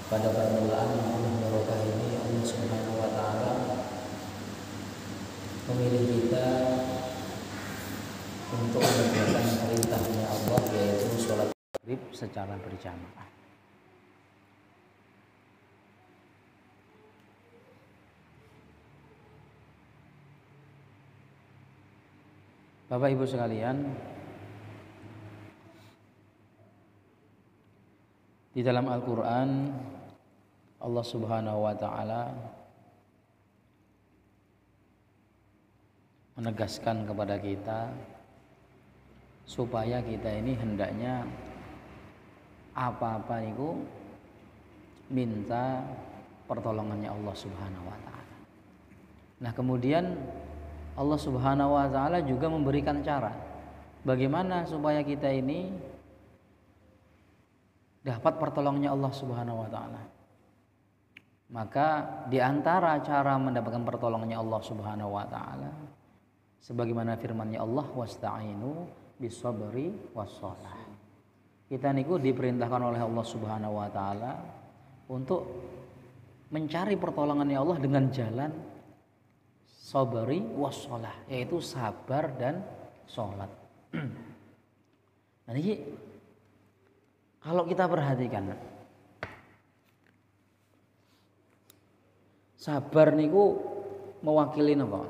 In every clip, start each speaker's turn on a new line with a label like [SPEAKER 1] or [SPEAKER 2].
[SPEAKER 1] Pada permulaan yang penuh barokah ini, Allah Subhanahu wa taala memilih kita untuk mengerjakan perintahnya Allah, yaitu sholat maghrib secara berjamaah. Bapak Ibu sekalian, di dalam Al-Quran Allah Subhanahu wa ta'ala menegaskan kepada kita supaya kita ini hendaknya apa-apa itu minta pertolongannya Allah Subhanahu wa ta'ala. Nah, kemudian Allah Subhanahu wa ta'ala juga memberikan cara bagaimana supaya kita ini dapat pertolongannya Allah Subhanahu wa ta'ala. Maka di antara cara mendapatkan pertolongannya Allah Subhanahu wa ta'ala, sebagaimana firman-Nya Allah, wasta'inu bis-sabri was-shalah. Kita niku diperintahkan oleh Allah Subhanahu wa ta'ala untuk mencari pertolongannya Allah dengan jalan sabri was-shalah, yaitu sabar dan sholat. Nah, ini kalau kita perhatikan, sabar niku mewakili apa?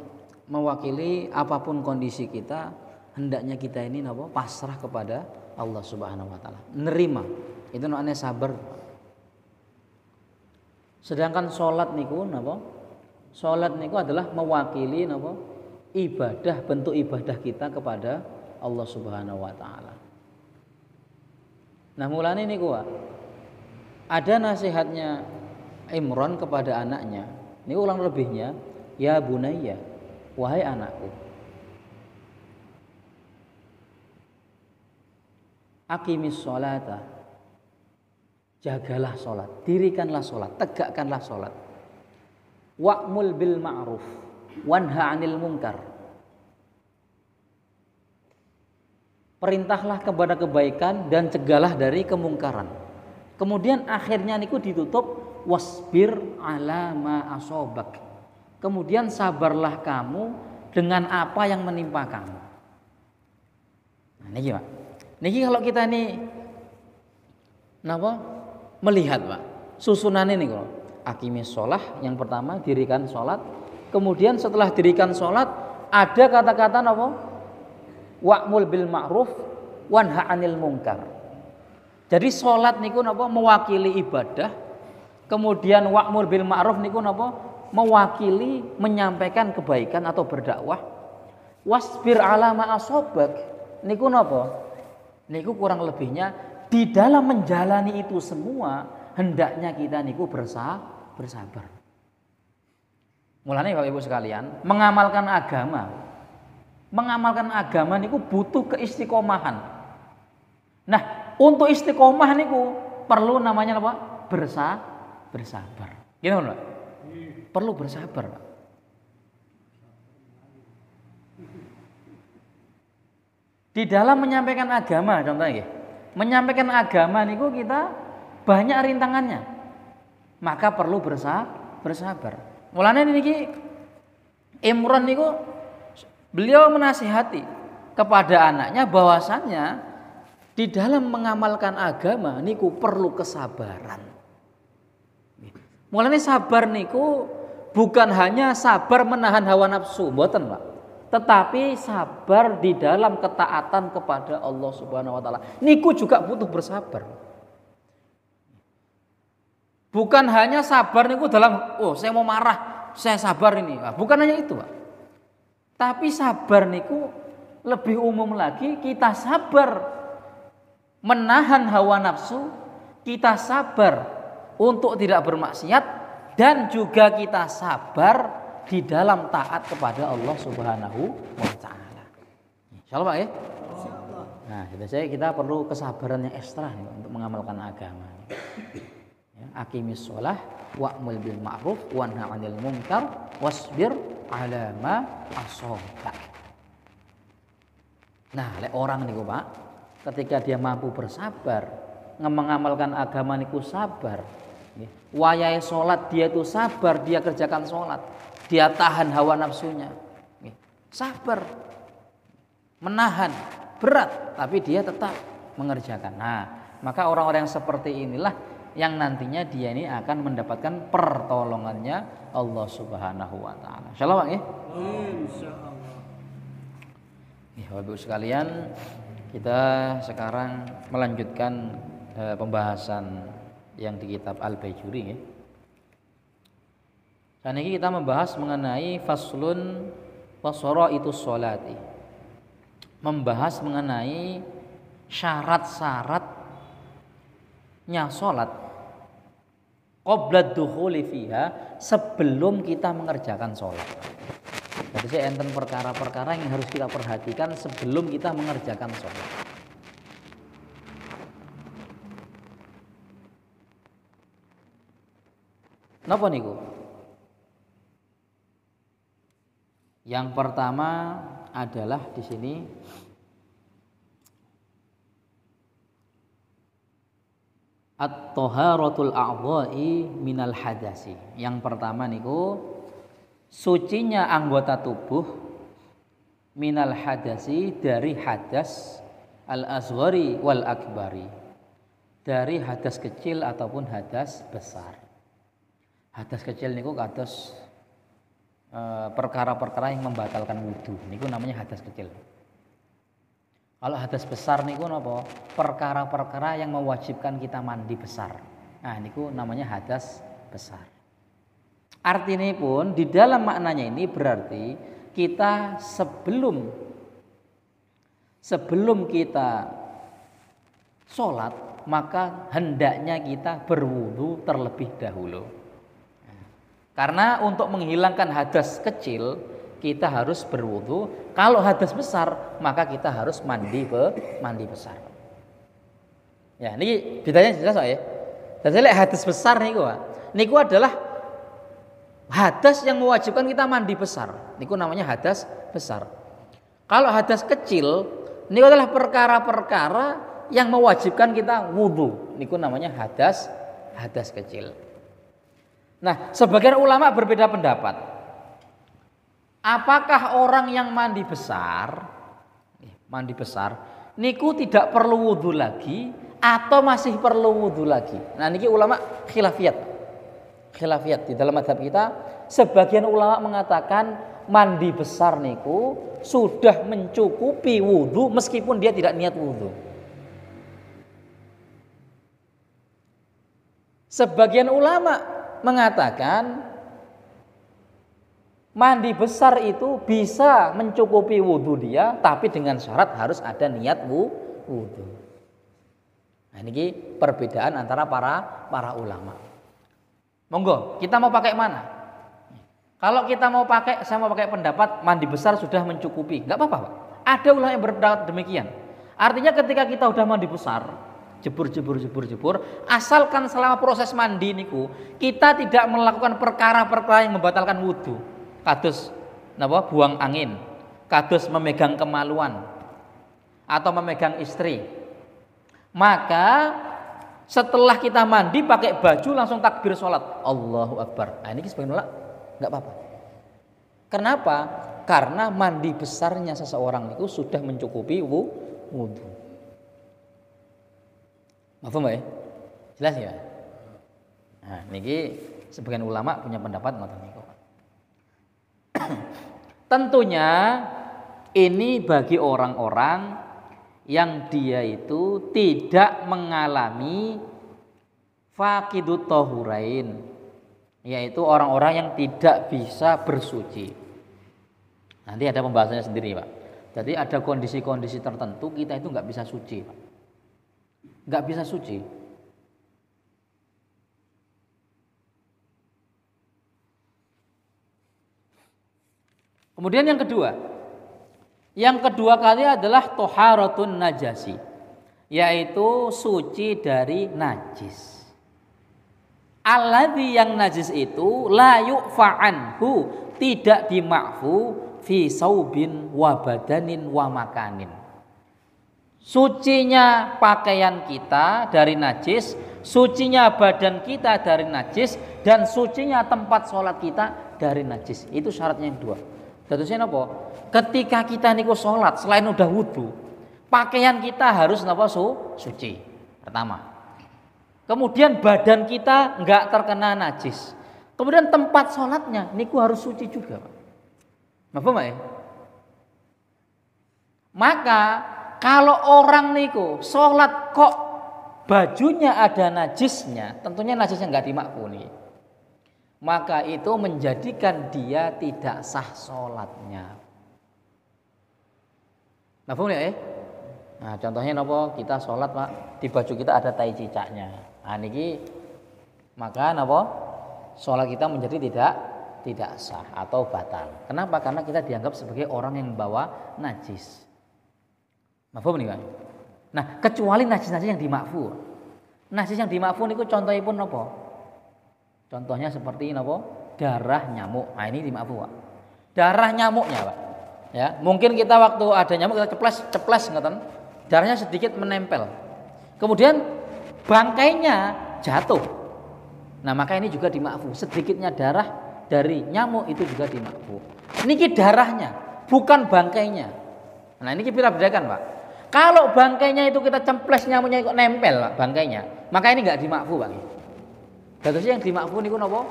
[SPEAKER 1] Mewakili apapun kondisi kita, hendaknya kita ini apa? Pasrah kepada Allah Subhanahu wa taala. Nerima. Itu namanya sabar. Sedangkan salat niku napa? Salat niku adalah mewakili napa? Ibadah, bentuk ibadah kita kepada Allah Subhanahu wa taala. Nah, mulane niku ada nasihatnya Imran kepada anaknya. Ini ulang lebihnya, ya bunayya, wahai anakku, aqimis sholata, jagalah sholat, dirikanlah sholat, tegakkanlah sholat, wa'mul bil ma'ruf, wanha 'anil munkar, perintahlah kepada kebaikan dan cegahlah dari kemungkaran. Kemudian akhirnya niku ditutup wasbir ala ma asobak. Kemudian sabarlah kamu dengan apa yang menimpa kamu. Nah, niki Pak. Niki kalau kita ini napa melihat Pak, susunan ini kalau aqimis sholah yang pertama dirikan sholat, kemudian setelah dirikan sholat ada kata-kata napa wa'mul bil ma'ruf wanha 'anil munkar. Jadi sholat niku napa mewakili ibadah, kemudian wa'mul bil ma'ruf niku napa mewakili menyampaikan kebaikan atau berdakwah. Wasbir ala ma asobak niku napa? Niku kurang lebihnya di dalam menjalani itu semua hendaknya kita niku bersabar. Mulane Bapak Ibu sekalian, mengamalkan agama niku butuh keistiqomahan. Nah, untuk istiqomah niku perlu namanya apa? Bersabar. Gitu kan, Pak? Perlu bersabar, Pak. Di dalam menyampaikan agama, contohnya ya, menyampaikan agama niku kita banyak rintangannya. Maka perlu bersabar. Mulane niki Imran niku beliau menasihati kepada anaknya bahwasannya di dalam mengamalkan agama niku perlu kesabaran. Mulane sabar niku bukan hanya sabar menahan hawa nafsu, mboten Pak. Tetapi sabar di dalam ketaatan kepada Allah Subhanahu wa taala. Niku juga butuh bersabar. Bukan hanya sabar niku dalam saya mau marah, saya sabar ini. Bukan hanya itu, Pak. Tapi sabar niku lebih umum lagi, kita sabar menahan hawa nafsu, kita sabar untuk tidak bermaksiat, dan juga kita sabar di dalam taat kepada Allah Subhanahu wa taala. Insyaallah Pak ya. Nah, kita perlu kesabaran yang ekstra ya, untuk mengamalkan agama. Ya, aqimis shalah wa'mul bil ma'ruf wanha 'anil munkar wasbir 'ala ma asobak. Nah, lek orang niku Pak, ketika dia mampu bersabar, mengamalkan agama niku sabar, Wayai sholat dia itu sabar, dia kerjakan sholat, dia tahan hawa nafsunya, sabar, menahan, berat, tapi dia tetap mengerjakan. Nah, maka orang-orang yang seperti inilah yang nantinya dia ini akan mendapatkan pertolongannya Allah Subhanahu wa taala. Insyaallah, Bang, ya. Insyaallah. Bapak Ibu sekalian, kita sekarang melanjutkan pembahasan yang di kitab Al-Baijuri, ya. Dan ini kita membahas mengenai faslun washaraitus sholati. Membahas mengenai syarat-syaratnya sholat qabla dukhuli fiha, sebelum kita mengerjakan sholat. Jadi saya enten perkara-perkara yang harus kita perhatikan sebelum kita mengerjakan sholat. Napa niku? Yang pertama adalah di sini at-taharatul a'dha'i minal hadasi. Yang pertama niku sucinya anggota tubuh minal hadasi, dari hadas al-asghari wal akbari, dari hadas kecil ataupun hadas besar. Hadas kecil niku kados perkara-perkara yang membatalkan wudu, niku namanya hadas kecil. Kalau hadas besar niku napa? Perkara-perkara yang mewajibkan kita mandi besar. Nah, niku namanya hadas besar. Artinya pun di dalam maknanya ini berarti kita sebelum kita sholat, maka hendaknya kita berwudu terlebih dahulu. Karena untuk menghilangkan hadas kecil kita harus berwudu. Kalau hadas besar maka kita harus mandi besar. Ya, ini bedanya jelas ya. Jadi hadas besar niku adalah hadas yang mewajibkan kita mandi besar. Niku namanya hadas besar. Kalau hadas kecil niku adalah perkara-perkara yang mewajibkan kita wudu. Niku namanya hadas kecil. Nah, sebagian ulama berbeda pendapat. Apakah orang yang mandi besar niku tidak perlu wudu lagi atau masih perlu wudu lagi? Nah, niki ulama khilafiyat di dalam mazhab kita. Sebagian ulama mengatakan mandi besar niku sudah mencukupi wudu meskipun dia tidak niat wudu. Sebagian ulama mengatakan mandi besar itu bisa mencukupi wudu dia, tapi dengan syarat harus ada niat wudu. Nah, ini perbedaan antara para ulama. Monggo, kita mau pakai mana? Kalau kita saya mau pakai pendapat mandi besar sudah mencukupi, nggak apa-apa, Pak. Ada ulama yang berpendapat demikian. Artinya ketika kita udah mandi besar, jebur, asalkan selama proses mandi niku kita tidak melakukan perkara-perkara yang membatalkan wudu. Kados buang angin, kados memegang kemaluan atau memegang istri. Maka setelah kita mandi pakai baju langsung takbir sholat, Allahu Akbar. Nah, ini sebagian ulama nggak apa-apa. Kenapa? Karena mandi besarnya seseorang itu sudah mencukupi wudu. Maaf Mbak ya? Jelas ya? Nah, niki sebagian ulama punya pendapat ngoten niku. Tentunya ini bagi orang-orang yang dia itu tidak mengalami faqidut tahurain, yaitu orang-orang yang tidak bisa bersuci. Nanti ada pembahasannya sendiri, Pak. Jadi ada kondisi-kondisi tertentu kita itu nggak bisa suci, Pak. Nggak bisa suci. Kemudian yang kedua kali adalah toharatun najasi, yaitu suci dari najis. Alladzi yang najis itu la yu'fa anhu, tidak dima'fu fi saubin wa badanin wa makanin. Sucinya pakaian kita dari najis sucinya badan kita dari najis dan sucinya tempat sholat kita dari najis. Itu syaratnya yang dua. Dadosnya apa? Ketika kita niku sholat, selain udah wudu, pakaian kita harus napa suci. Pertama. Kemudian badan kita enggak terkena najis. Kemudian tempat sholatnya niku harus suci juga, Pak. Paham ya? Maka kalau orang niku sholat kok bajunya ada najisnya, tentunya najisnya enggak dimakfuni. Maka itu menjadikan dia tidak sah sholatnya. Paham ya? Nah, contohnya napa? Kita sholat, Pak, di baju kita ada tai cicaknya. Nah, niki maka napa? Sholat kita menjadi tidak sah atau batal. Kenapa? Karena kita dianggap sebagai orang yang membawa najis. Mafhum nih, Pak? Nah, kecuali najis-najis yang dimakfu. Najis yang dimakfu niku contohipun napa? Contohnya seperti napa? Darah nyamuk. Nah, ini dimakfu, Pak. Darah nyamuknya, Pak. Ya, mungkin kita waktu ada nyamuk kita ceples ngoten. Darahnya sedikit menempel. Kemudian bangkainya jatuh. Nah, maka ini juga dimakfu. Sedikitnya darah dari nyamuk itu juga dimakfu. Niki darahnya, bukan bangkainya. Nah, ini kita bedakan, Pak. Kalau bangkainya itu kita cemples, nyamuknya kok nempel, Pak, bangkainya, maka ini enggak dimakfu, Pak. Terus yang dimakfu niku napa?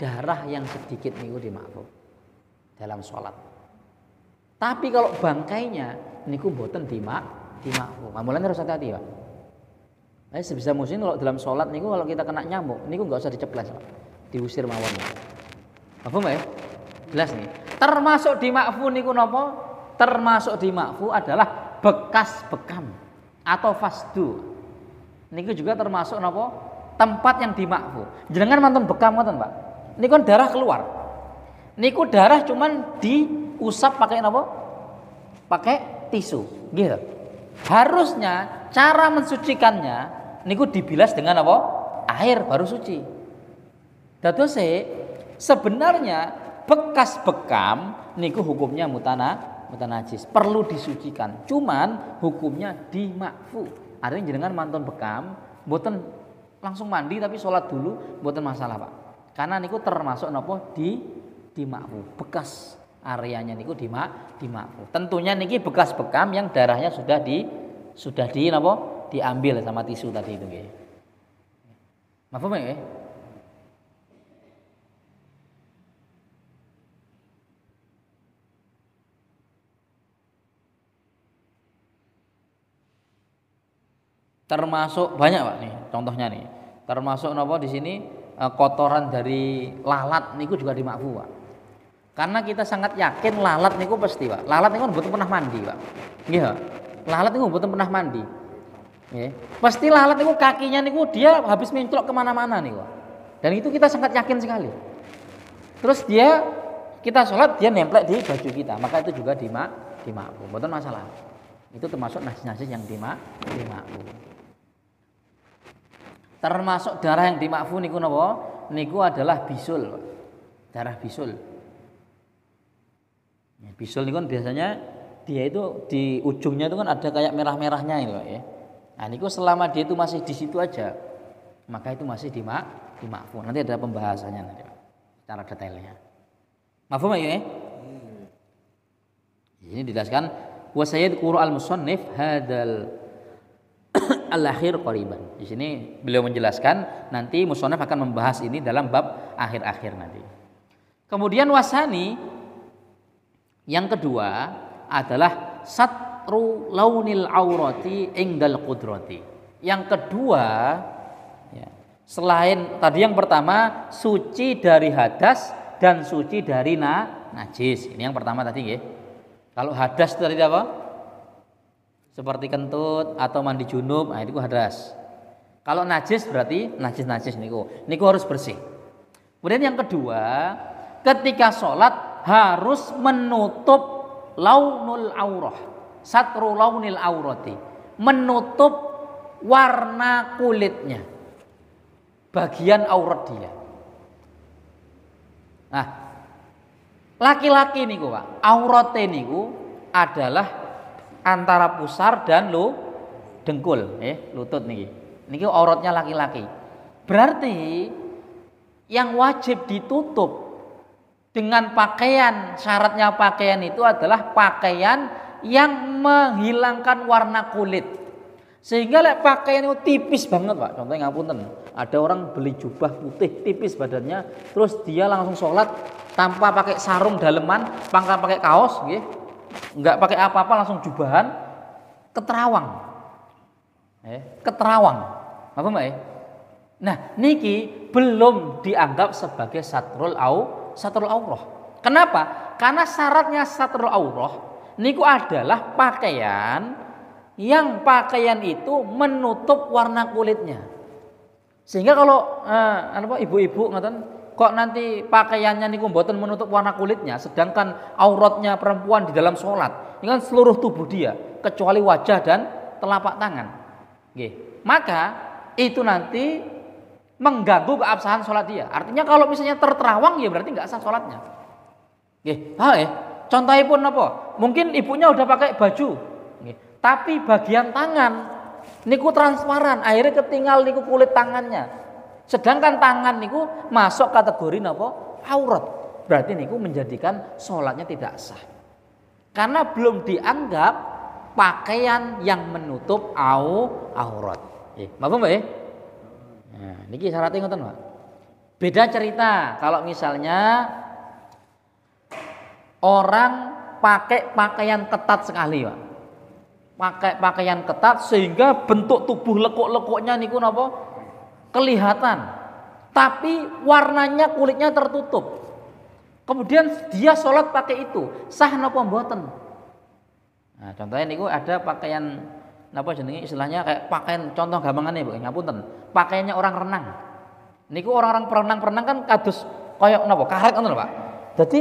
[SPEAKER 1] Darah yang sedikit niku dimakfu dalam sholat. Tapi kalau bangkainya niku mboten dimakfu. Mulane harus hati-hati, Pak. Sebisa mungkin kalau dalam sholat niku kalau kita kena nyamuk niku enggak usah diceples, Pak. Diusir mawon. Paham ya? Jelas nih. Termasuk dimakfu niku napa? Termasuk dimakfu adalah bekas bekam atau fasdu. Niku juga termasuk napa? Tempat yang dimakfu. Jenengan mantun bekam ngoten, Pak. Niku kan darah keluar. Niku darah cuman diusap pakai napa? Pakai tisu, gitu. Harusnya cara mensucikannya niku dibilas dengan apa? Air baru suci. Dadose sebenarnya bekas bekam niku hukumnya mutanajis, perlu disucikan. Cuman hukumnya dimakfu. Artinya jenengan mantun bekam, mboten langsung mandi tapi sholat dulu, mboten masalah, Pak. Karena niku termasuk napa dimakfu. Bekas areanya niku dimakfu. Tentunya niki bekas bekam yang darahnya sudah di napa? Diambil sama tisu tadi itu nggih. Mafhum ya? Termasuk banyak, Pak, nih contohnya nih. Termasuk napa di sini kotoran dari lalat niku juga dimakfu, Pak. Karena kita sangat yakin lalat niku pasti, Pak. Lalat niku mboten pernah mandi, Pak. Nggih, Pak. Lalat niku mboten pernah mandi. Nggih. Pasti lalat niku kakinya niku dia habis menclok kemana-mana niku, Pak. Dan itu kita sangat yakin sekali. Terus kita sholat dia nemplek di baju kita, maka itu juga dimakfu. Mboten masalah. Itu termasuk najis-najis yang dimakfu. Termasuk darah yang dimakfu niku napa? Niku adalah bisul, Pak. Darah bisul. Bisul niku kan biasanya dia itu di ujungnya itu kan ada kayak merah-merahnya itu, Pak, ya. Nah, niku selama dia itu masih di situ aja, maka itu masih dimakfu. Nanti ada pembahasannya nanti, Pak, secara detailnya. Mafhum ya? Ini dijelaskan wa sayyidquru al-musannif hadzal al-akhir qariban. Di sini beliau menjelaskan nanti musannif akan membahas ini dalam bab akhir-akhir nanti. Kemudian wasani yang kedua adalah satru launil aurati ingdal qudrati. Yang kedua ya, selain tadi yang pertama suci dari hadas dan suci dari najis. Ini yang pertama tadi ya. Kalau hadas tadi apa? Seperti kentut atau mandi junub, nah itu hadas. Kalau najis berarti najis niku harus bersih. Kemudian yang kedua, ketika sholat harus menutup launul aurah, satru launil aurati, menutup warna kulitnya, bagian aurat dia. Nah, laki-laki niku, Pak, aurate niku adalah antara pusar dan dengkul, lutut niki. Niki auratnya laki-laki. Berarti yang wajib ditutup dengan pakaian, syaratnya pakaian itu adalah pakaian yang menghilangkan warna kulit. Sehingga pakaian itu tipis banget, Pak. Contohnya ngapunten, ada orang beli jubah putih tipis badannya, terus dia langsung sholat tanpa pakai sarung daleman, tanpa pakai kaos, gitu. Nggak pakai apa-apa, langsung jubahan, keterawang. Keterawang. Apa Mbak? Nah, niki belum dianggap sebagai satrul aurah. Kenapa? Karena syaratnya satrul aurah niku adalah pakaian yang pakaian itu menutup warna kulitnya. Sehingga kalau ibu-ibu ngoten kok nanti pakaiannya niku mboten menutup warna kulitnya, sedangkan auratnya perempuan di dalam sholat ini kan seluruh tubuh dia kecuali wajah dan telapak tangan. Nggih. Maka itu nanti mengganggu keabsahan sholat dia. Artinya kalau misalnya terterawang ya berarti nggak sah sholatnya. Nggih. Contohnya pun apa? Mungkin ibunya udah pakai baju, nggih. Tapi bagian tangan niku transparan, akhirnya ketinggal niku kulit tangannya. Sedangkan tangan niku masuk kategori napa? Aurat. Berarti niku menjadikan sholatnya tidak sah. Karena belum dianggap pakaian yang menutup aurat. Maaf Mbak? Nah, niki syaratnya ngoten, Pak. Beda cerita kalau misalnya orang pakai pakaian ketat sekali, Pak. Pakai pakaian ketat sehingga bentuk tubuh lekuk-lekuknya niku napa? Kelihatan. Tapi warnanya kulitnya tertutup. Kemudian dia sholat pakai itu, sah napa mboten? Nah, contohnya niku ada pakaian napa jenenge istilahnya kayak pakaian contoh gampangane Bu, ngapunten. Pakaiannya orang renang. Niku orang-orang perenang-perenang kan kados kaya napa? Karet ngoten lho, Pak. Jadi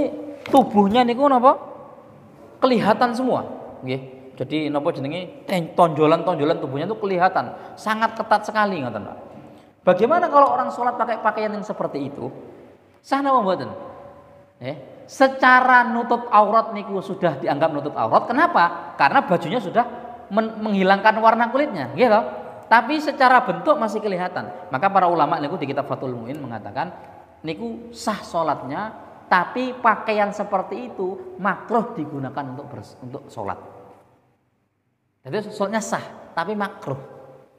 [SPEAKER 1] tubuhnya niku napa? Kelihatan semua, nggih. Jadi napa jenenge tonjolan-tonjolan tubuhnya itu kelihatan, sangat ketat sekali ngoten, Pak. Bagaimana kalau orang sholat pakai pakaian yang seperti itu? Sah napa mboten? Secara nutup aurat niku sudah dianggap nutup aurat. Kenapa? Karena bajunya sudah menghilangkan warna kulitnya, gitu. Tapi secara bentuk masih kelihatan. Maka para ulama niku di kitab Fathul Muin mengatakan niku sah sholatnya, tapi pakaian seperti itu makruh digunakan untuk sholat. Jadi sholatnya sah, tapi makruh.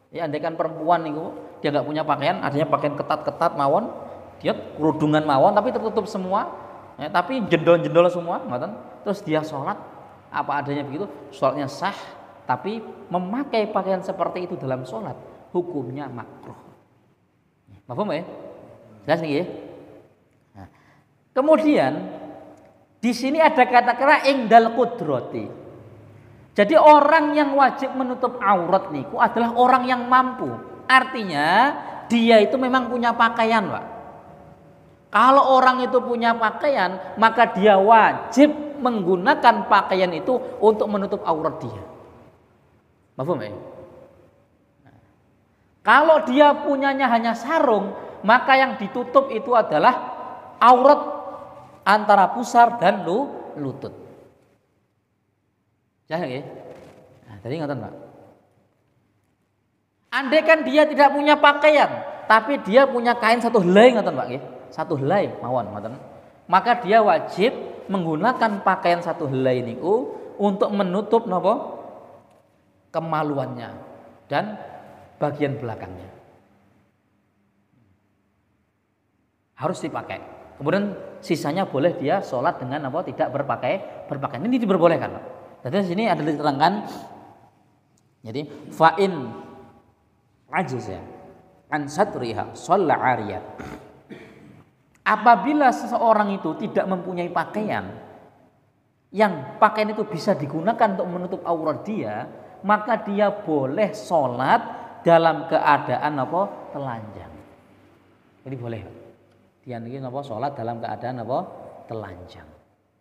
[SPEAKER 1] Ya, andaikan perempuan niku dia nggak punya pakaian, artinya pakaian ketat-ketat mawon, dia kerudungan mawon tapi tertutup semua, ya, tapi jendol-jendol semua, ngoten. Terus dia sholat apa adanya begitu, sholatnya sah. Tapi memakai pakaian seperti itu dalam sholat hukumnya makruh. Paham ya? Jelas nih ya. Nah, kemudian di sini ada kata-kata ingdal kudrati. Jadi orang yang wajib menutup aurat niku adalah orang yang mampu. Artinya dia itu memang punya pakaian, Pak. Kalau orang itu punya pakaian, maka dia wajib menggunakan pakaian itu untuk menutup aurat dia. Paham ya? Nah, kalau dia punyanya hanya sarung, maka yang ditutup itu adalah aurat antara pusar dan lutut. Jangan ya? Nah, tadi ngoten, Pak. Andai kan dia tidak punya pakaian, tapi dia punya kain satu helai ngoten, Pak, nggih. Satu helai mawon ngoten. Maka dia wajib menggunakan pakaian satu helai niku untuk menutup napa? Kemaluannya dan bagian belakangnya harus dipakai. Kemudian sisanya boleh dia sholat dengan apa? Tidak berpakaian. Ini diperbolehkan. Jadi di sini ada diterangkan. Jadi fa'in ajiz ya an satriha shalla 'ariyat. Apabila seseorang itu tidak mempunyai pakaian yang pakaian itu bisa digunakan untuk menutup aurat dia, maka dia boleh sholat dalam keadaan apa? Telanjang. Jadi boleh. Dia niki napa sholat dalam keadaan apa? Telanjang.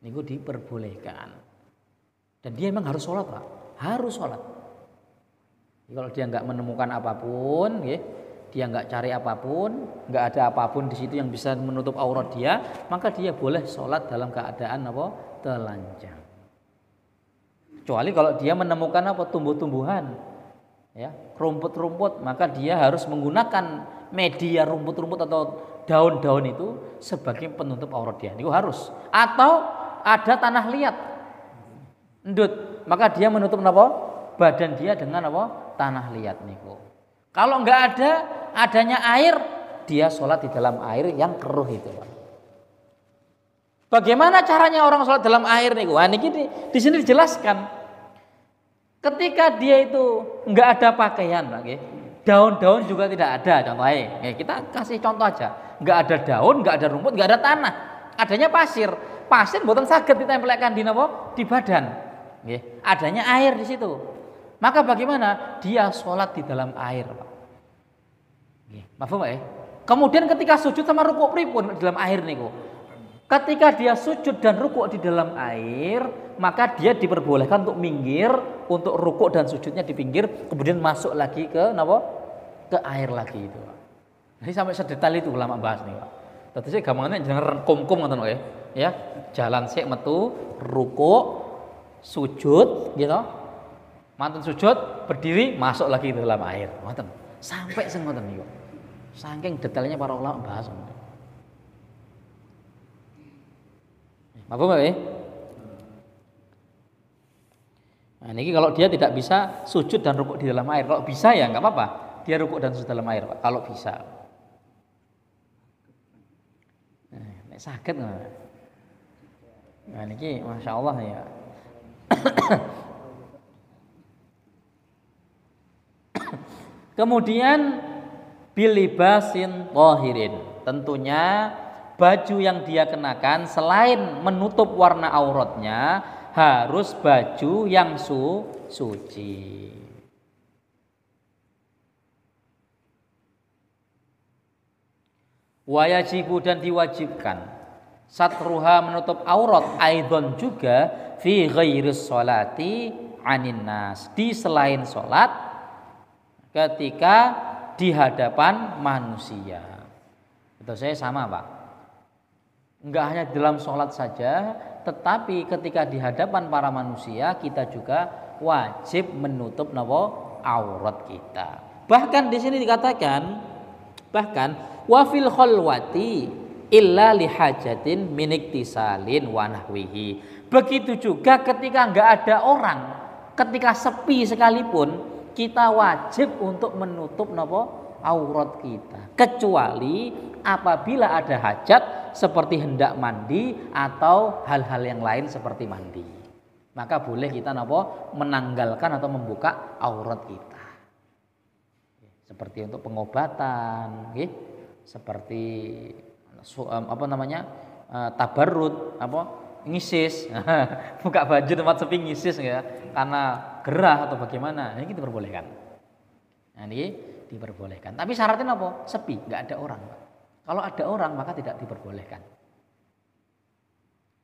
[SPEAKER 1] Niku diperbolehkan. Dan dia memang harus sholat, Pak. Harus sholat. Jadi kalau dia nggak menemukan apapun, dia nggak cari apapun, nggak ada apapun di situ yang bisa menutup aurat dia, maka dia boleh sholat dalam keadaan apa? Telanjang. Kecuali kalau dia menemukan apa? Tumbuh-tumbuhan ya, rumput-rumput, maka dia harus menggunakan media rumput-rumput atau daun-daun itu sebagai penutup aurat dia. Itu harus. Atau ada tanah liat, endut, maka dia menutup apa? Badan dia dengan apa? Tanah liat niku. Kalau enggak ada, adanya air, dia sholat di dalam air yang keruh itu. Bagaimana caranya orang sholat dalam air niku? Nah, niki di sini dijelaskan. Ketika dia itu enggak ada pakaian, okay? Daun-daun juga tidak ada, contohnya. Okay? Kita kasih contoh aja. Enggak ada daun, enggak ada rumput, enggak ada tanah. Adanya pasir. Pasir mboten saged ditempelkan di napa? Di badan. Okay? Adanya air di situ. Maka bagaimana? Dia sholat di dalam air, Pak. Okay. Paham ya? Kemudian ketika sujud sama rukuk pripun di dalam air niku. Ketika dia sujud dan rukuk di dalam air, maka dia diperbolehkan untuk minggir, untuk rukuk dan sujudnya di pinggir, kemudian masuk lagi ke napa? Ke air lagi itu. Jadi sampai sedetail itu ulama bahas nih, Pak. Dadi sik gampangane jeneng kum-kum ngoten lho ya. Jalan sik metu, rukuk, sujud gitu. Mantun sujud, berdiri, masuk lagi ke dalam air. Ngoten. Sampai sing ngoten niku. Saking detailnya para ulama bahas. Apa ya? Nah, ini kalau dia tidak bisa sujud dan rukuk di dalam air, kalau bisa ya nggak apa-apa, dia rukuk dan sujud dalam air, Pak. Kalau bisa. Nah, sakit nggak? Nah, ini masya Allah ya. Kemudian bilibasin tohirin, tentunya baju yang dia kenakan selain menutup warna auratnya harus baju yang suci. Wajibu dan diwajibkan satruha menutup aurat aidon juga fi ghairis sholati anin nas, di selain sholat ketika di hadapan manusia. Itu saya sama, Pak. Enggak hanya dalam sholat saja, tetapi ketika di hadapan para manusia kita juga wajib menutup aurat kita. Bahkan di sini dikatakan, bahkan wafil khalwati illa lihajatin miniktisalin wa nahwihi. Begitu juga ketika enggak ada orang, ketika sepi sekalipun kita wajib untuk menutup aurat kita, kecuali apabila ada hajat seperti hendak mandi atau hal-hal yang lain seperti mandi, maka boleh kita menanggalkan atau membuka aurat kita, seperti untuk pengobatan, seperti tabarrud, ngisis, buka baju tempat sepi ngisis ya, karena gerah atau bagaimana, ini kita perbolehkan. Nah, ini diperbolehkan. Tapi syaratnya apa? Sepi, nggak ada orang. Kalau ada orang maka tidak diperbolehkan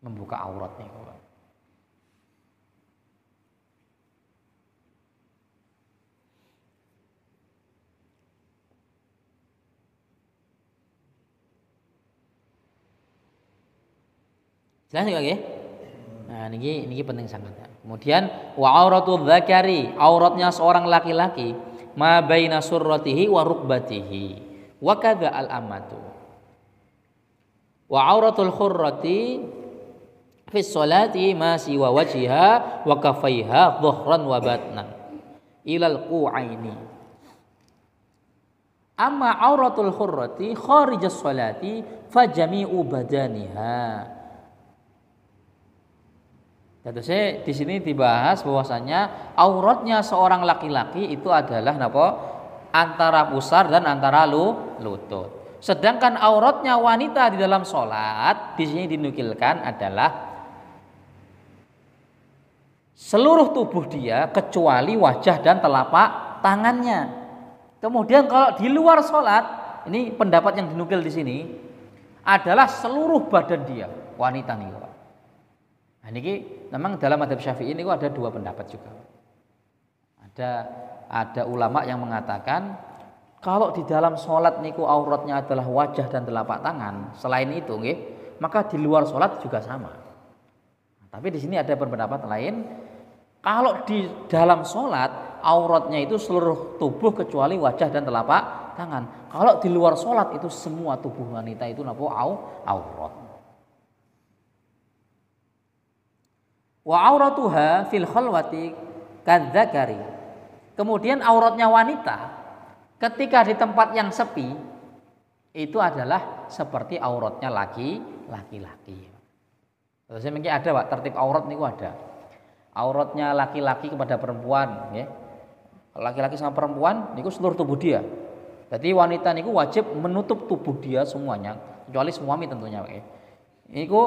[SPEAKER 1] membuka auratnya. Jelas nggak ya? Nah, ini penting sangat. Kemudian wa auratul dzakari, auratnya seorang laki-laki ma baina surratihi wa rukbatihi wa kadza al amatu. Wa auratul khurrati fi sholati ma siwa wajhiha wa kafaiha dhuhran wa batnan ilal qu'aini. Amma auratul khurrati kharijas sholati fa jami'u badaniha. Jadi di sini dibahas bahwasanya auratnya seorang laki-laki itu adalah antara pusar dan antara lutut. Sedangkan auratnya wanita di dalam sholat di sini dinukilkan adalah seluruh tubuh dia kecuali wajah dan telapak tangannya. Kemudian kalau di luar sholat, ini pendapat yang dinukil di sini adalah seluruh badan dia wanita nih, Pak. Nah, ini memang dalam mazhab Syafi'i ini ada dua pendapat juga. Ada ulama yang mengatakan kalau di dalam sholat niku auratnya adalah wajah dan telapak tangan, selain itu maka di luar sholat juga sama. Tapi di sini ada pendapat lain, kalau di dalam sholat auratnya itu seluruh tubuh kecuali wajah dan telapak tangan. Kalau di luar sholat itu semua tubuh wanita itu napa aurat. Wa auratuha fil khalwati kadzakari. Kemudian auratnya wanita ketika di tempat yang sepi itu adalah seperti auratnya laki-laki. Terus mungkin ada Pak tertib aurat niku ada. Auratnya laki-laki kepada perempuan, ya. Laki-laki sama perempuan niku seluruh tubuh dia. Jadi wanita niku wajib menutup tubuh dia semuanya, kecuali suami tentunya, ya. Niku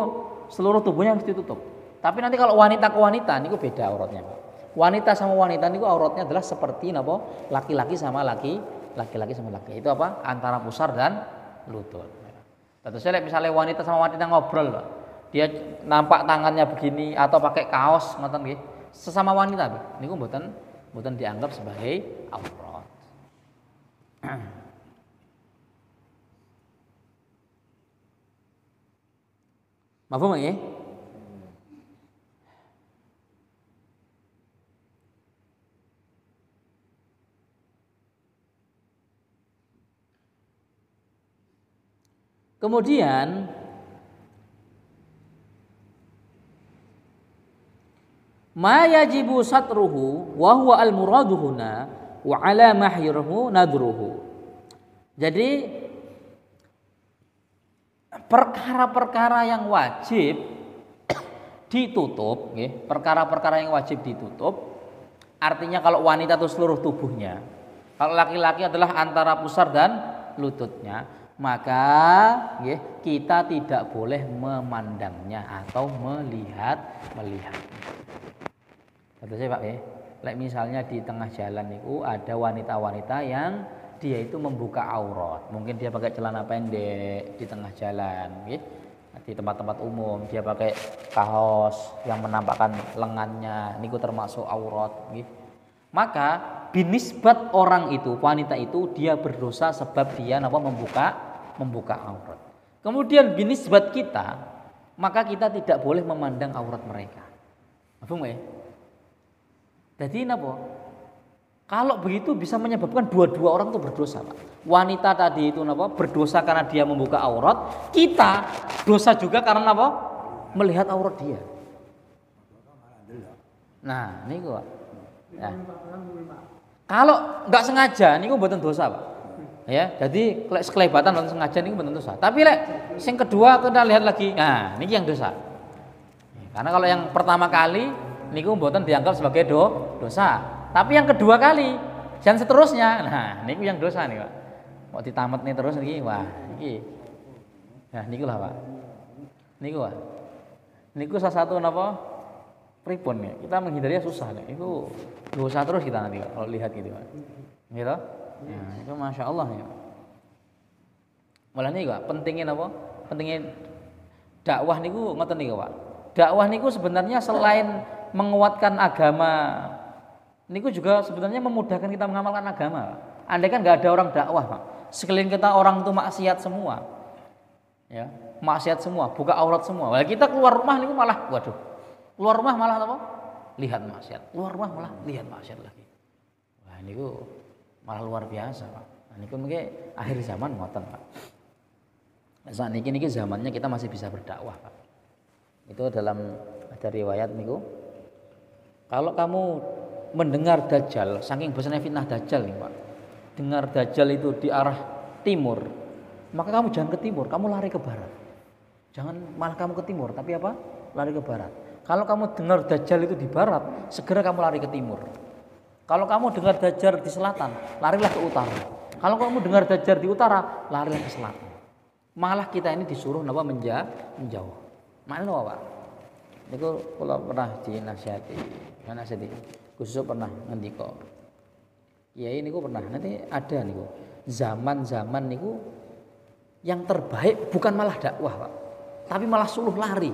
[SPEAKER 1] seluruh tubuhnya harus ditutup. Tapi nanti kalau wanita ke wanita niku beda auratnya, Pak. Wanita sama wanita niku auratnya adalah seperti napa? Laki-laki sama laki-laki sama laki. Itu apa? Antara pusar dan lutut. Terus misalnya wanita sama wanita ngobrol, Pak. Dia nampak tangannya begini atau pakai kaos ngoten nggih. Sesama wanita niku mboten dianggap sebagai aurat. Mafhum nggih? Kemudian ma yajibu satruhu wa huwa al-muradu huna wa ala mahirhu nadruhu. Jadi perkara-perkara yang wajib ditutup, perkara-perkara yang wajib ditutup artinya kalau wanita itu seluruh tubuhnya, kalau laki-laki adalah antara pusar dan lututnya, maka kita tidak boleh memandangnya atau melihat. Betul sih Pak ya. Misalnya di tengah jalan itu ada wanita-wanita yang dia itu membuka aurat. Mungkin dia pakai celana pendek di tengah jalan, di tempat-tempat umum dia pakai kaos yang menampakkan lengannya, niku termasuk aurat. Maka binisbat orang itu, wanita itu dia berdosa sebab dia membuka aurat. Kemudian binisbat kita, maka kita tidak boleh memandang aurat mereka. Paham ya? Jadi napa? Kalau begitu bisa menyebabkan dua-dua orang itu berdosa, Pak. Wanita tadi itu napa? Berdosa karena dia membuka aurat, kita dosa juga karena apa? Melihat aurat dia. Nah, niku Pak. Nah. Kalau enggak sengaja niku mboten dosa, Pak. Ya, jadi sekelebatan mboten sengaja niku mboten dosa. Tapi sing kedua kita lihat lagi. Nah, niki yang dosa. Karena kalau yang pertama kali niku mboten dianggap sebagai dosa. Tapi yang kedua kali dan seterusnya, nah niku yang dosa nih Pak. Mau ditamet nih terus niki, wah niki. Nah niku lah Pak. Niku Pak. Niku salah satu napa pripun ya. Kita menghindarinya susah nih. Iku dosa terus kita nanti Pak, kalau lihat gitu Pak. Gitu. Nah, itu Masya Allah ya. Malah nih Pak, pentingnya apa? Pentingnya dakwah niku ngoten niku Pak. Dakwah niku sebenarnya selain menguatkan agama, niku juga sebenarnya memudahkan kita mengamalkan agama. Andai kan nggak ada orang dakwah, Pak. Sekeliling kita orang itu maksiat semua, ya, maksiat semua, buka aurat semua. Well, kita keluar rumah niku malah, waduh, keluar rumah malah apa? Lihat maksiat, keluar rumah malah lihat maksiat lagi. Wah, niku malah luar biasa, Pak. Nah, niku mungkin akhir zaman ngoten, Pak. Saat niki zamannya kita masih bisa berdakwah, Pak. Itu dalam ada riwayat niku. Kalau kamu mendengar Dajjal, saking besarnya fitnah Dajjal nih Pak, dengar Dajjal itu di arah timur, maka kamu jangan ke timur, kamu lari ke barat. Jangan malah kamu ke timur, tapi apa? Lari ke barat. Kalau kamu dengar Dajjal itu di barat, segera kamu lari ke timur. Kalau kamu dengar Dajjal di selatan, larilah ke utara. Kalau kamu dengar Dajjal di utara, larilah ke selatan. Malah kita ini disuruh napa menjauh. Mana Pak? Niku kula pernah dinasihati, khusus pernah ngendika. Kiai niku pernah nanti ada niku. Zaman-zaman niku yang terbaik bukan malah dakwah, Pak. Tapi malah suluh lari.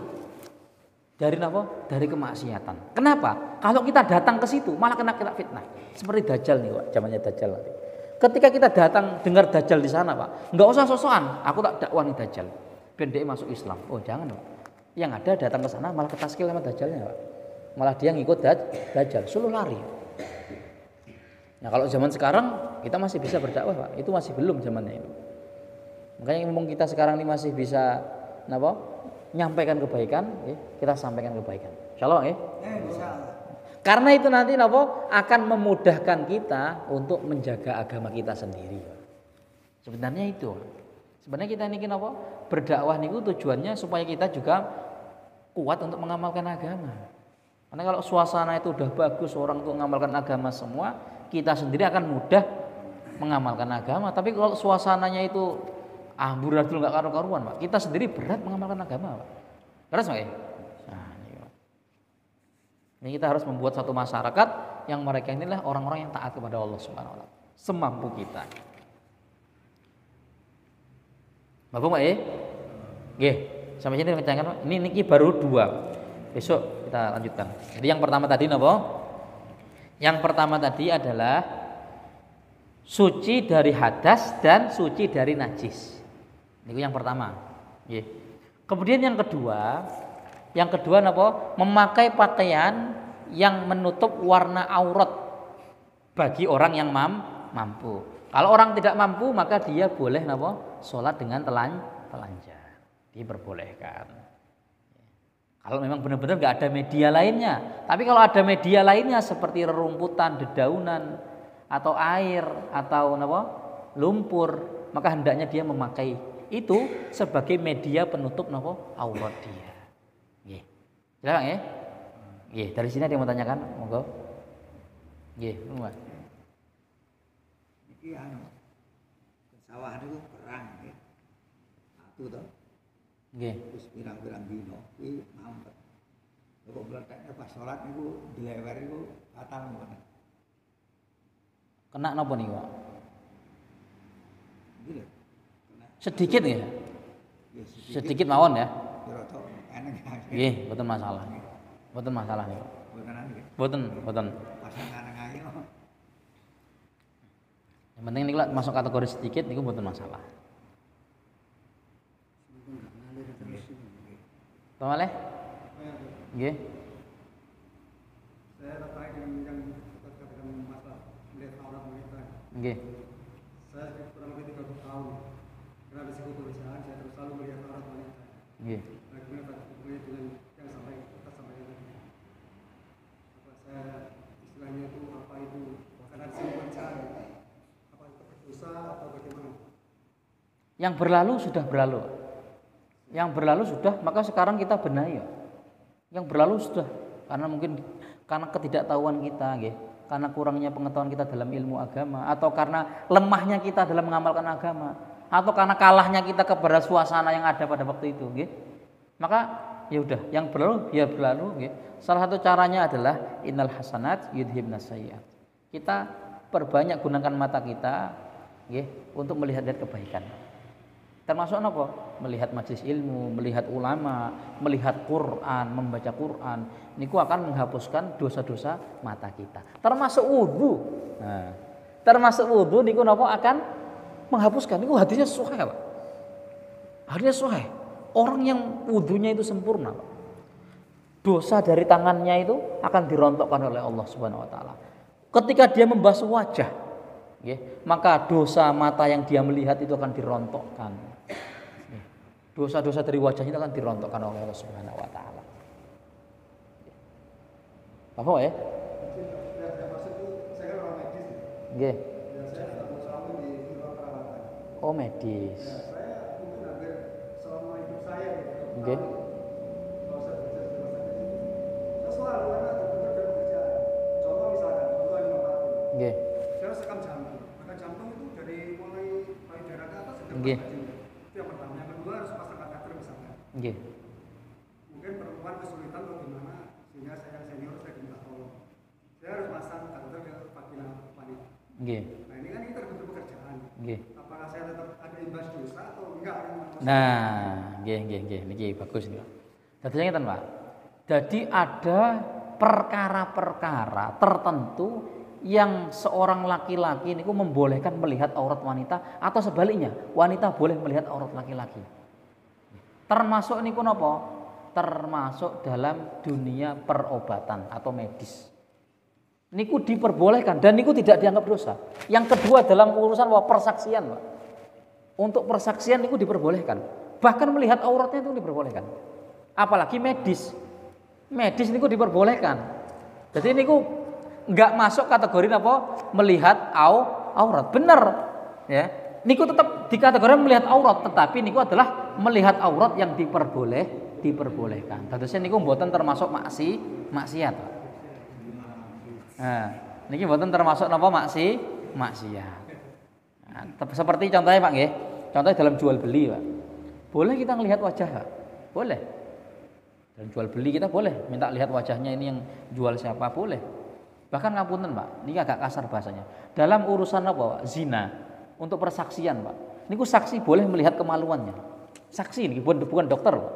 [SPEAKER 1] Dari apa? Dari kemaksiatan. Kenapa? Kalau kita datang ke situ malah kena fitnah. Seperti Dajjal nih, Pak, zamannya Dajjal nanti. Ketika kita datang dengar Dajjal di sana, Pak, enggak usah sosokan, aku tak dakwah nih Dajjal. Ben dhek masuk Islam. Oh, jangan, Pak. Yang ada datang ke sana malah ketaskil sama Dajjalnya, Pak. Malah dia ngikut Dajjal, suluh lari. Nah, kalau zaman sekarang kita masih bisa berdakwah, Pak. Itu masih belum zamannya itu. Makanya ngomong kita sekarang ini masih bisa napa? Nyampaikan kebaikan, ya, kita sampaikan kebaikan. Insyaallah ya. Karena itu nanti napa? Akan memudahkan kita untuk menjaga agama kita sendiri. Sebenarnya itu. Sebenarnya kita ini napa? Berdakwah niku tujuannya supaya kita juga kuat untuk mengamalkan agama. Karena kalau suasana itu udah bagus, orang tuh mengamalkan agama semua, kita sendiri akan mudah mengamalkan agama. Tapi kalau suasananya itu amburadul nggak karu-karuan, Pak, kita sendiri berat mengamalkan agama, Pak. Terus, Pak ya? Nah, ini kita harus membuat satu masyarakat yang mereka inilah orang-orang yang taat kepada Allah Subhanahu wa taala semampu kita. Bapak, Pak ya? Nggih, sampai sini kencangkan, Pak. Ini baru 2. Besok kita lanjutkan. Jadi yang pertama tadi napa? Yang pertama tadi adalah suci dari hadas dan suci dari najis. Itu yang pertama. Nggih. Kemudian yang kedua napa? Memakai pakaian yang menutup warna aurat bagi orang yang mampu. Kalau orang tidak mampu maka dia boleh napa? Salat dengan telanjang. Diperbolehkan. Kalau memang benar-benar nggak ada media lainnya. Tapi kalau ada media lainnya seperti rerumputan, dedaunan, atau air, atau apa, lumpur, maka hendaknya dia memakai itu sebagai media penutup apa, aurat dia. Nggih. Jelas ya? Nggih, dari sini ada yang mau tanyakan? Monggo. Nggih, Mas.
[SPEAKER 2] Iki sawah niku perang nggih. Satu to.
[SPEAKER 1] Nggih.
[SPEAKER 2] Wis pirang-pirang dino kuwi mampet. Kok mlethekne pas salat niku dilewer niku batal mboten.
[SPEAKER 1] Kena napa niku, Pak?
[SPEAKER 2] Nggih.
[SPEAKER 1] Sedikit ya? Sedikit mawon ya.
[SPEAKER 2] Rada eneng.
[SPEAKER 1] Nggih, mboten masalah. Mboten masalah niku. Mboten.
[SPEAKER 2] Pasang aneng-aneng.
[SPEAKER 1] Yang penting niku masuk kategori sedikit niku mboten masalah. Apa malih? Nggih.
[SPEAKER 3] Saya tertarik dengan yang katakan masalah melihat aurat wanita.
[SPEAKER 1] Nggih.
[SPEAKER 3] Saya kurang lebih 30 tahun. Karena risiko perusahaan saya terus selalu melihat aurat wanita.
[SPEAKER 1] Nggih.
[SPEAKER 3] Bagaimana hubungannya dengan yang kita sampaikan tadi? Apa saya istilahnya itu apa itu karena risiko perusahaan? Apa itu berdosa atau bagaimana?
[SPEAKER 1] Yang berlalu sudah berlalu. Yang berlalu sudah, maka sekarang kita benahi ya. Yang berlalu sudah, karena mungkin karena ketidaktahuan kita, nggih, karena kurangnya pengetahuan kita dalam ilmu agama, atau karena lemahnya kita dalam mengamalkan agama, atau karena kalahnya kita kepada suasana yang ada pada waktu itu, nggih. Maka ya udah, yang berlalu ya berlalu, nggih. Salah satu caranya adalah innal hasanat yudhibnas sayyi'at. Kita perbanyak gunakan mata kita, nggih, untuk melihat-lihat kebaikan. Termasuk apa? Melihat majelis ilmu, melihat ulama, melihat Quran, membaca Quran. Niku akan menghapuskan dosa-dosa mata kita. Termasuk wudu. Nah, termasuk wudu niku napa akan menghapuskan. Niku hadisnya sahih, Pak. Hadisnya sahih. Orang yang wudunya itu sempurna, Pak. Dosa dari tangannya itu akan dirontokkan oleh Allah Subhanahu wa taala. Ketika dia membasuh wajah, maka dosa mata yang dia melihat itu akan dirontokkan. Dosa-dosa dari wajahnya itu akan dirontokkan oleh Allah Subhanahu wa taala. Paham ya?
[SPEAKER 3] Saya maksud itu saya kan orang medis.
[SPEAKER 1] Nggih.
[SPEAKER 3] Ya saya sedang bersama di luar perawatan.
[SPEAKER 1] Oh, medis.
[SPEAKER 3] Ya, saya mungkin hampir selama hidup saya gitu.
[SPEAKER 1] Nggih.
[SPEAKER 3] Kalau saya bekerja di rumah sakit itu, saya selalu karena bekerja pekerjaan. Contoh misalkan, contoh Imam Fatih.
[SPEAKER 1] Nggih.
[SPEAKER 3] Saya sekam jantung. Maka jantung itu dari mulai payudara ke atas sudah
[SPEAKER 1] Nggih.
[SPEAKER 3] itu yang pertama. Yang kedua harus pasang kateter misalkan.
[SPEAKER 1] Nggih.
[SPEAKER 3] Mungkin perempuan kesulitan atau gimana sehingga saya yang senior saya minta tolong. Saya harus pasang kateter ke vagina wanita.
[SPEAKER 1] Nggih.
[SPEAKER 3] Nah ini kan ini tergantung pekerjaan.
[SPEAKER 1] Nggih.
[SPEAKER 3] Apakah saya tetap ada imbas dosa atau enggak?
[SPEAKER 1] Nah, nggih. Niki bagus nih, Pak. Dadi ngeten, Pak. Jadi ada perkara-perkara tertentu yang seorang laki-laki niku membolehkan melihat aurat wanita atau sebaliknya, wanita boleh melihat aurat laki-laki. Termasuk niku napa? Termasuk dalam dunia perobatan atau medis. Niku diperbolehkan dan niku tidak dianggap dosa. Yang kedua dalam urusan persaksian, Pak. Untuk persaksian niku diperbolehkan. Bahkan melihat auratnya itu diperbolehkan. Apalagi medis. Medis niku diperbolehkan. Jadi niku enggak masuk kategori apa? Melihat aurat. Benar. Ya. Niku tetap dikategorikan melihat aurat, tetapi niku adalah melihat aurat yang diperbolehkan. Dadosnya niku mboten termasuk maksiat. Nah, niki mboten termasuk napa maksiat. Nah, seperti contohnya Pak nggih. Contohnya dalam jual beli, Pak. Boleh kita ngelihat wajah, Pak? Boleh. Dalam jual beli kita boleh minta lihat wajahnya ini yang jual siapa, boleh. Bahkan ngapunten, Pak. Niki agak kasar bahasanya. Dalam urusan apa, Pak? Zina. Untuk persaksian, Pak. Niku saksi boleh melihat kemaluannya. Saksi ini bukan dokter, Pak.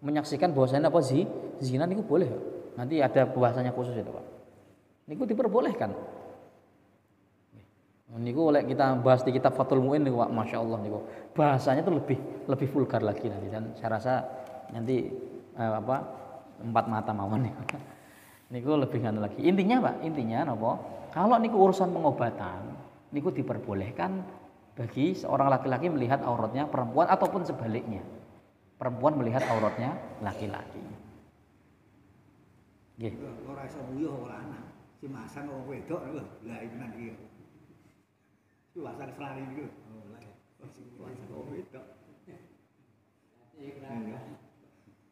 [SPEAKER 1] Menyaksikan bahwasanya apa zina niku boleh, Pak. Nanti ada bahasanya khusus itu, Pak. Niku diperbolehkan. Niku oleh kita bahas di kitab Fathul Mu'in niku, Pak. Masya Allah niku. Bahasanya itu lebih vulgar lagi nanti, dan saya rasa nanti empat mata mawon niku. Niku lebih nganu lagi. Intinya, Pak, napa? Kalau niku urusan pengobatan, niku diperbolehkan bagi seorang laki-laki melihat auratnya perempuan ataupun sebaliknya. Perempuan melihat auratnya laki-laki. Nggih.
[SPEAKER 2] Ora iso nguyuh ora ana. Si masang wong wedok lho. Lah iki nang iki. Si masang selari iki. Oh, lah. Si masang wong wedok.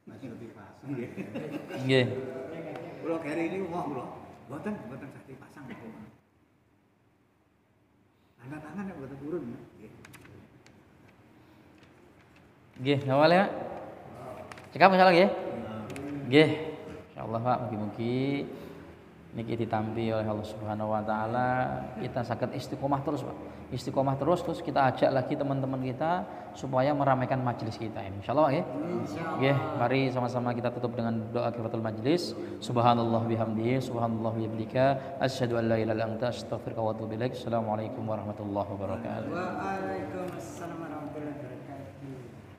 [SPEAKER 2] Masih dipasang.
[SPEAKER 1] Nggih.
[SPEAKER 2] Kula kere ini wong kula. Mboten sakti pasang kok. Tangan yang mboten turun.
[SPEAKER 1] Nggih, ngawal ya. Cekap insyaallah nggih. Nggih. Insyaallah Pak, mugi-mugi niki ditampi oleh Allah Subhanahu wa taala, kita saged istiqomah terus, Pak. Istiqomah terus kita ajak lagi teman-teman kita supaya meramaikan majelis kita ini. Insyaallah nggih. Nggih, mari sama-sama kita tutup dengan doa kifaratul majelis. Subhanallah bihamdihi, subhanallah bihamdika, asyhadu an la ilaha illa anta, astaghfiruka wa atubu ilaik. Assalamualaikum warahmatullahi wabarakatuh.
[SPEAKER 3] Waalaikumsalam warahmatullahi wabarakatuh.